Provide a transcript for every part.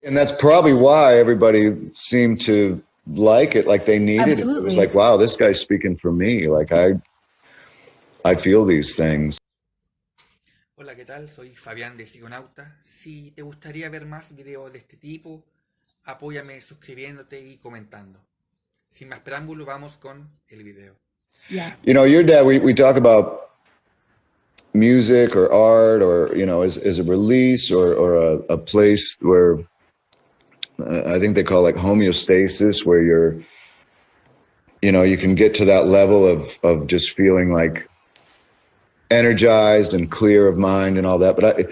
And that's probably why everybody seemed to like it, like they needed Absolutely. it. It was like, wow, this guy's speaking for me. Like I feel these things. Hola, ¿qué tal? Soy Fabián de Psiconauta. Si te gustaría ver más videos de este tipo, apóyame suscribiéndote y comentando. Sin más preámbulo, vamos con el video. Yeah. You know, your dad, we talk about music or art or, you know, as a release or a place where I think they call it like homeostasis, where you're, you know, you can get to that level of just feeling like energized and clear of mind and all that. But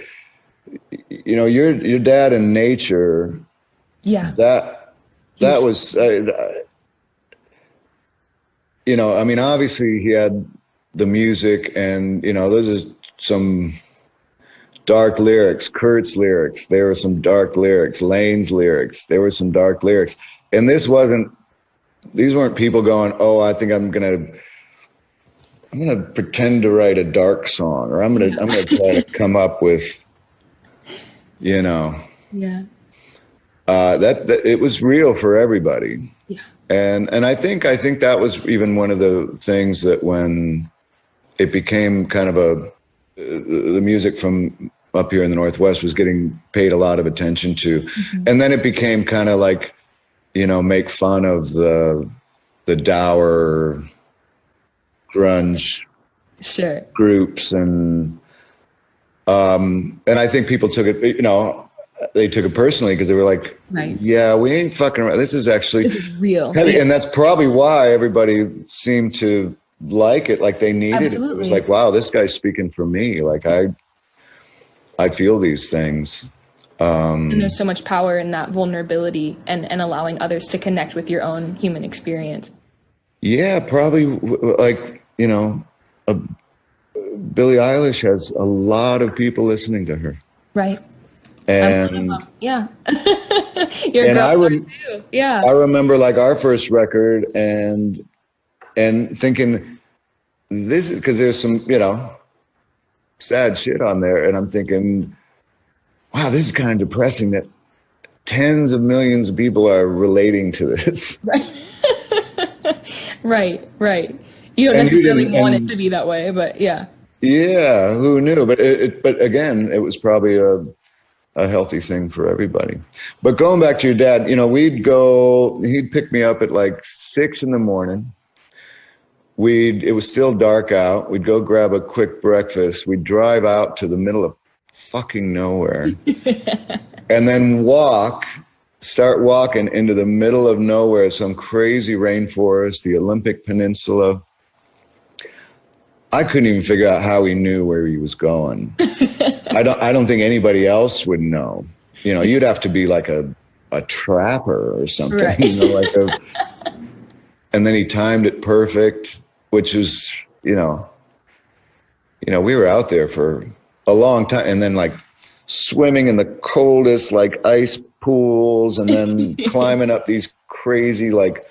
you know, your dad in nature, Yeah. that was, you know, I mean, obviously he had the music and, you know, those are some dark lyrics, Kurt's lyrics. There were some dark lyrics, Layne's lyrics. There were some dark lyrics. And these weren't people going, oh, I think I'm going to pretend to write a dark song, or I'm going to try to come up with, you know, Yeah. that it was real for everybody. Yeah. And I think that was even one of the things that when it became kind of the music from up here in the Northwest was getting paid a lot of attention to. Mm-hmm. And then it became kind of like, you know, make fun of the dour grunge Sure. groups. And I think people took it, you know, they took it personally because they were like, right. Yeah, we ain't fucking around. This is real. Heavy. And that's probably why everybody seemed to like it, like they needed Absolutely. it. It was like, wow, this guy's speaking for me. Like I feel these things. And there's so much power in that vulnerability and allowing others to connect with your own human experience. Yeah, probably like, you know, Billie Eilish has a lot of people listening to her. Right. And yeah. Your girl too. Yeah. I remember like our first record and thinking this is because there's some, you know, sad shit on there. And I'm thinking, wow, this is kind of depressing that tens of millions of people are relating to this. Right. Right. You don't necessarily want it to be that way, but yeah. Yeah. Who knew? But but again, it was probably a healthy thing for everybody. But going back to your dad, you know, he'd pick me up at like 6 a.m. It was still dark out. We'd go grab a quick breakfast. We'd drive out to the middle of fucking nowhere and then start walking into the middle of nowhere, some crazy rainforest, the Olympic Peninsula. I couldn't even figure out how he knew where he was going. I don't think anybody else would know. You know, you'd have to be like a trapper or something, right. You know, and then he timed it perfect, which was, you know, we were out there for a long time and then like swimming in the coldest, like ice pools and then climbing up these crazy, like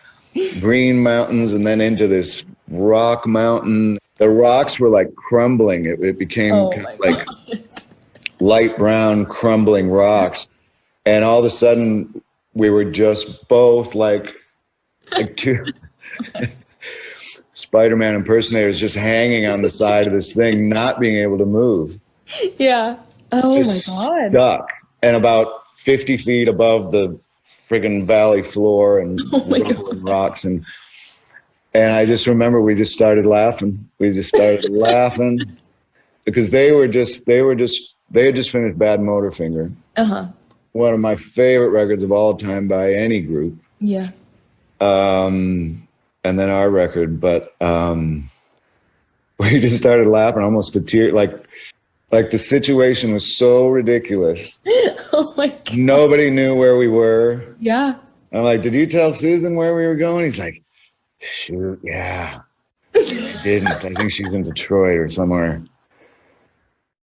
green mountains and then into this rock mountain. The rocks were like crumbling. It became kind of like light brown crumbling rocks. And all of a sudden we were just both like two Spider-Man impersonators just hanging on the side of this thing, not being able to move. Yeah. Oh just my God. Stuck. And about 50 feet above the friggin' valley floor and rocks. And I just remember we just started laughing. We just started laughing because they had just finished Bad Motorfinger. Uh-huh. One of my favorite records of all time by any group. Yeah. And then our record, but we just started laughing almost to tears. Like the situation was so ridiculous. Oh my God. Nobody knew where we were. Yeah. I'm like, did you tell Susan where we were going? He's like, shoot, yeah. I didn't. I think she's in Detroit or somewhere.